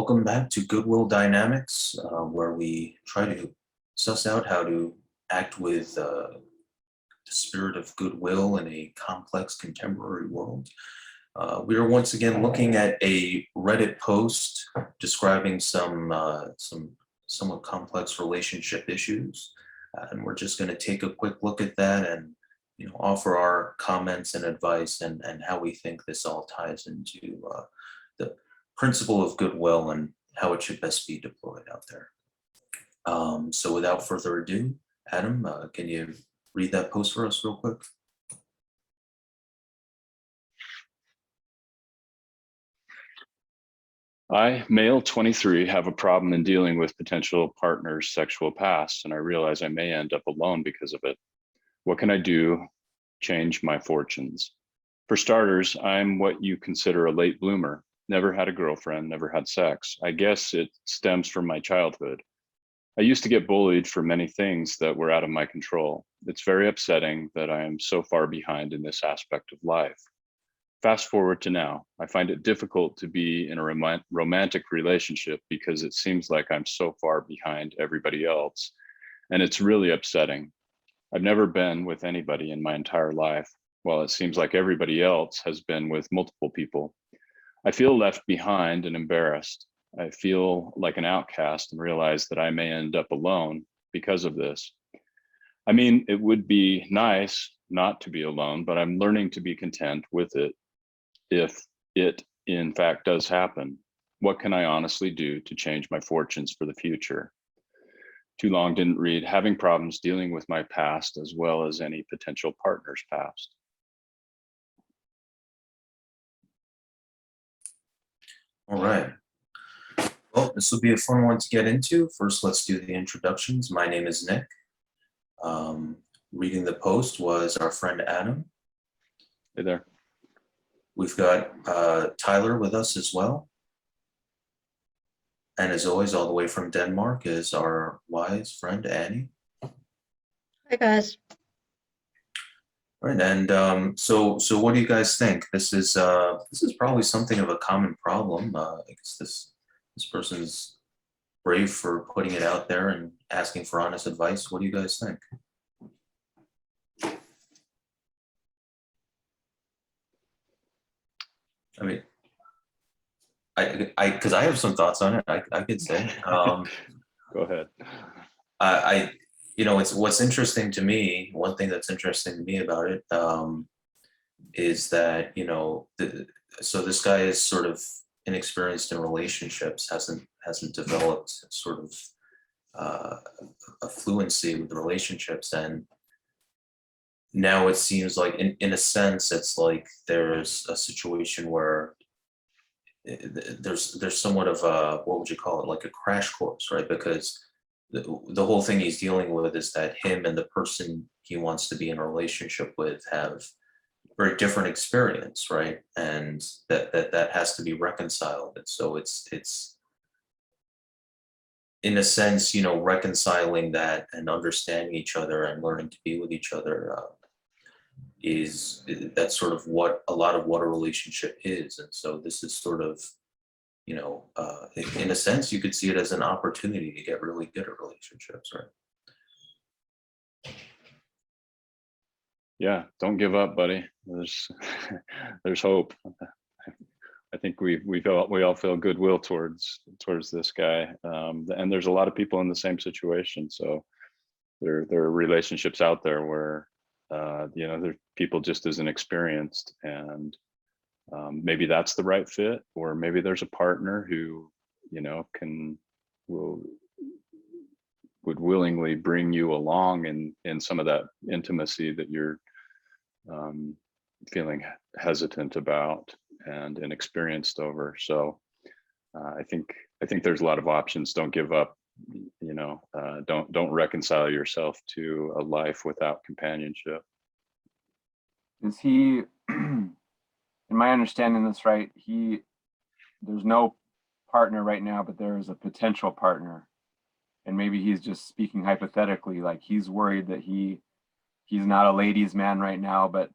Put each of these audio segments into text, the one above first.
Welcome back to Goodwill Dynamics, where we try to suss out how to act with the spirit of goodwill in a complex contemporary world. We are once again looking at a Reddit post describing some somewhat complex relationship issues, and we're just going to take a quick look at that and offer our comments and advice and how we think this all ties into the principle of goodwill and how it should best be deployed out there. So without further ado, Adam, can you read that post for us real quick? I, male 23, have a problem in dealing with potential partner's sexual past, and I realize I may end up alone because of it. What can I do? Change my fortunes. For starters, I'm what you consider a late bloomer. Never had a girlfriend, never had sex. I guess it stems from my childhood. I used to get bullied for many things that were out of my control. It's very upsetting that I am so far behind in this aspect of life. Fast forward to now, I find it difficult to be in a romantic relationship because it seems like I'm so far behind everybody else, and it's really upsetting. I've never been with anybody in my entire life, while it seems like everybody else has been with multiple people. I feel left behind and embarrassed. I feel like an outcast and realize that I may end up alone because of this. I mean, it would be nice not to be alone, but I'm learning to be content with it if it in fact does happen. What can I honestly do to change my fortunes for the future? Too long didn't read. Having problems dealing with my past as well as any potential partner's past. All right. Well, this will be a fun one to get into. First, let's do the introductions. My name is Nick. Reading the post was our friend Adam. Hey there. We've got Tyler with us as well. And as always, all the way from Denmark is our wise friend Annie. Hi guys. Right, and so what do you guys think? This is probably something of a common problem. I guess this person's brave for putting it out there and asking for honest advice. What do you guys think? I mean, because I have some thoughts on it. I could say. Go ahead. It's what's interesting to me. One thing that's interesting to me about it is that so this guy is sort of inexperienced in relationships, hasn't developed sort of a fluency with relationships, and now it seems like in a sense it's like there's a situation where there's somewhat of a, what would you call it, like a crash course, right? Because the whole thing he's dealing with is that him and the person he wants to be in a relationship with have very different experience, right? And that has to be reconciled. And so it's in a sense, reconciling that and understanding each other and learning to be with each other that's sort of what a lot of what a relationship is. And so this is sort of, in a sense, you could see it as an opportunity to get really good at relationships, right? Yeah, don't give up, buddy. There's hope. I think we all feel goodwill towards this guy, and there's a lot of people in the same situation. So there are relationships out there where there's people just as inexperienced, and maybe that's the right fit, or maybe there's a partner who would willingly bring you along in some of that intimacy that you're feeling hesitant about and inexperienced over. So I think there's a lot of options. Don't give up. Don't reconcile yourself to a life without companionship. Is he, in my understanding this right, there's no partner right now, but there is a potential partner, and maybe he's just speaking hypothetically, like he's worried that he's not a ladies' man right now, but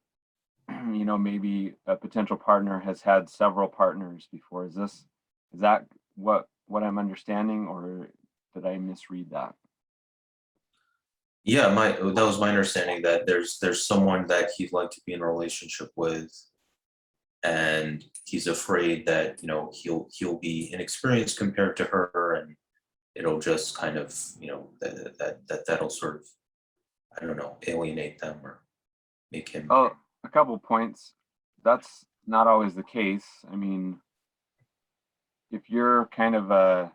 maybe a potential partner has had several partners before. Is that what what I'm understanding, or did I misread that? Yeah, that was my understanding, that there's someone that he'd like to be in a relationship with, and he's afraid that, you know, he'll be inexperienced compared to her, and it'll just kind of, you know, that'll sort of, I don't know, alienate them or make him. Oh, a couple points. That's not always the case. I mean, if you're kind of a,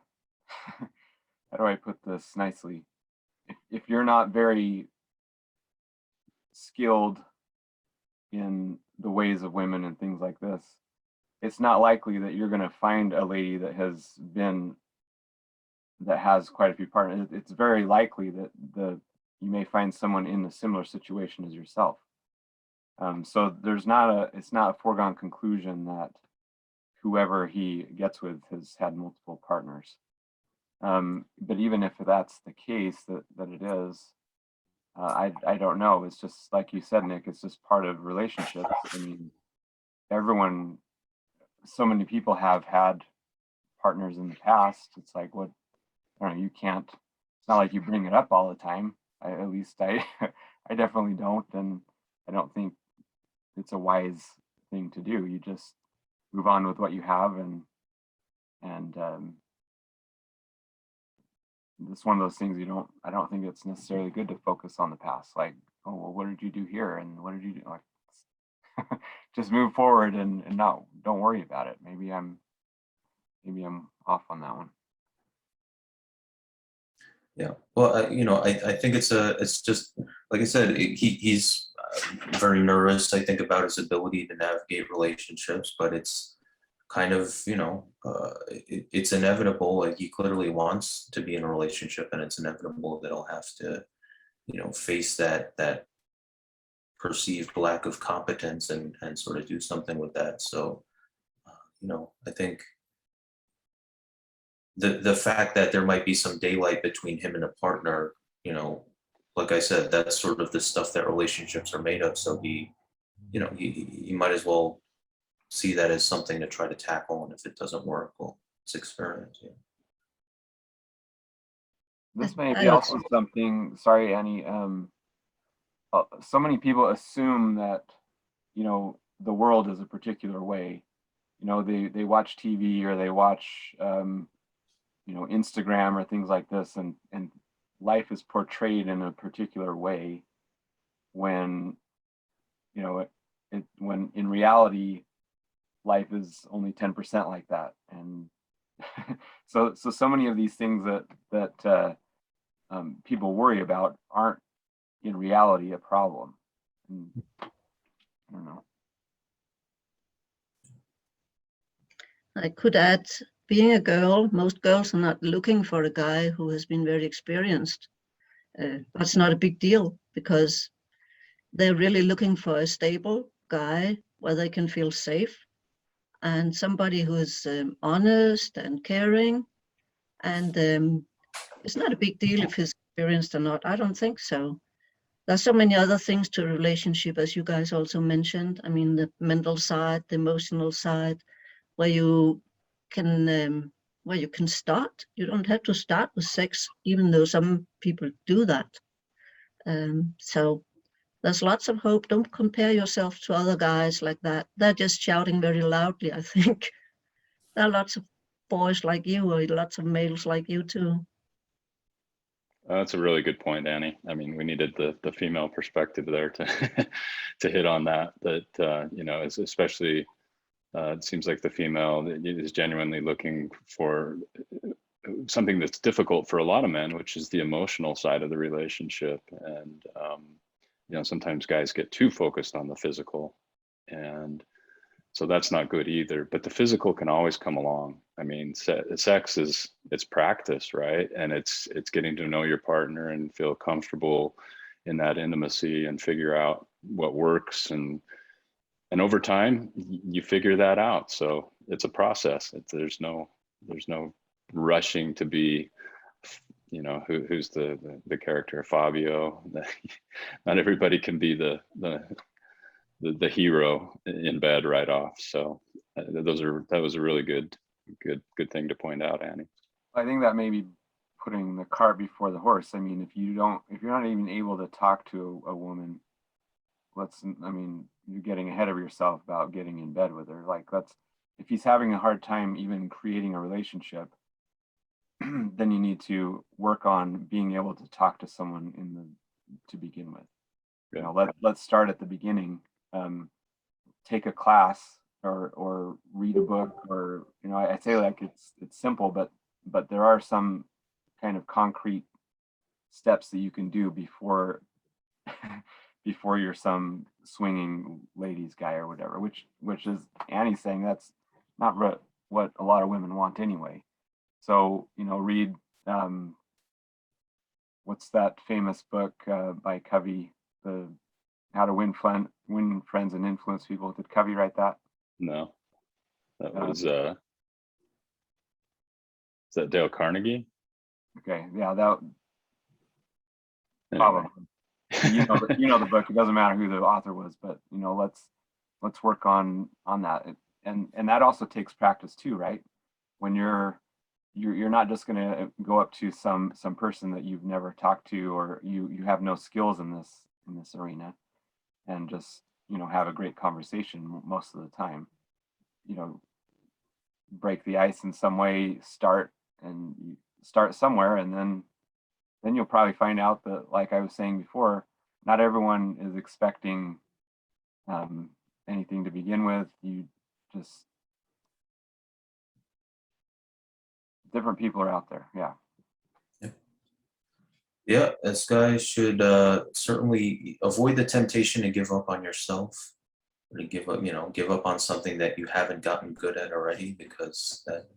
how do I put this nicely? If you're not very skilled in the ways of women and things like this, it's not likely that you're going to find a lady that has quite a few partners. It's very likely that you may find someone in a similar situation as yourself. So it's not a foregone conclusion that whoever he gets with has had multiple partners. But even if that's the case, that it is, I don't know. It's just like you said, Nick, it's just part of relationships. I mean, so many people have had partners in the past. It's like, what, I don't know, it's not like you bring it up all the time. At least I definitely don't. And I don't think it's a wise thing to do. You just move on with what you have, and it's one of those things I don't think it's necessarily good to focus on the past. Like, oh, well, what did you do here? And what did you do? Like, just move forward and don't worry about it. Maybe I'm off on that one. Yeah, well, you know, I think it's just, like I said, he's very nervous, I think, about his ability to navigate relationships, but it's kind of, you know, it's inevitable. Like, he clearly wants to be in a relationship, and it's inevitable that he'll have to, you know, face that perceived lack of competence, and sort of do something with that. So, you know, I think the fact that there might be some daylight between him and a partner, you know, like I said, that's sort of the stuff that relationships are made of. So you know, he might as well see that as something to try to tackle, and if it doesn't work, well, it's experience. Yeah. This may I be also also, something, sorry, Annie, so many people assume that, you know, the world is a particular way. You know, they watch TV, or they watch, you know, Instagram or things like this, and life is portrayed in a particular way, when, you know, when in reality life is only 10% like that. And so many of these things that people worry about aren't in reality a problem. And I don't know. I could add, being a girl, most girls are not looking for a guy who has been very experienced. That's not a big deal, because they're really looking for a stable guy where they can feel safe, and somebody who is honest and caring. And it's not a big deal if he's experienced or not. I don't think so. There's so many other things to a relationship, as you guys also mentioned. I mean, the mental side, the emotional side, where you can start. You don't have to start with sex, even though some people do that. So there's lots of hope. Don't compare yourself to other guys like that. They're just shouting very loudly, I think. There are lots of boys like you, or lots of males like you too. That's a really good point, Annie. I mean, we needed the female perspective there to to hit on that. You know, especially it seems like the female is genuinely looking for something that's difficult for a lot of men, which is the emotional side of the relationship. And you know, sometimes guys get too focused on the physical, and so that's not good either. But the physical can always come along. I mean, sex it's practice, right? And it's getting to know your partner and feel comfortable in that intimacy, and figure out what works, and over time you figure that out. So it's a process. There's no rushing to be, you know, who's the character Fabio. Not everybody can be the hero in bed right off. So that was a really good thing to point out, Annie. I think that may be putting the cart before the horse. I mean, if you're not even able to talk to a woman, you're getting ahead of yourself about getting in bed with her. Like, if he's having a hard time even creating a relationship, then you need to work on being able to talk to someone to begin with. You know, let's start at the beginning. Take a class or read a book, or, you know, I say, like, it's simple, but there are some kind of concrete steps that you can do before before you're some swinging ladies guy or whatever, which is, Annie's saying, that's not what a lot of women want anyway. So, you know, read what's that famous book by Covey, the How to Win Friends and Influence People? Did Covey write that? No, that was is that Dale Carnegie? Okay, yeah, that Anyway. probably. You know the book. It doesn't matter who the author was, but, you know, let's work on that, and that also takes practice too, right? When you're not just going to go up to some person that you've never talked to, or you have no skills in this arena, and just, you know, have a great conversation most of the time. You know, break the ice in some way, start somewhere, and then you'll probably find out that, like I was saying before, not everyone is expecting anything to begin with. You just, different people are out there. Yeah. Yeah, this guy should certainly avoid the temptation to give up on yourself, or to give up on something that you haven't gotten good at already, because that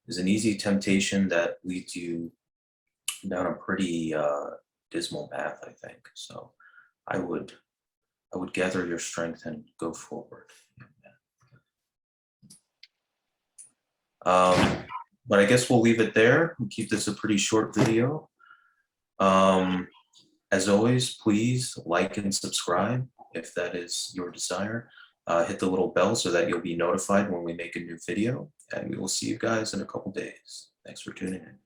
is an easy temptation that leads you down a pretty dismal path, I think. So I would gather your strength and go forward. But I guess we'll leave it there and keep this a pretty short video. As always, please like and subscribe if that is your desire. Hit the little bell so that you'll be notified when we make a new video, and we will see you guys in a couple days. Thanks for tuning in.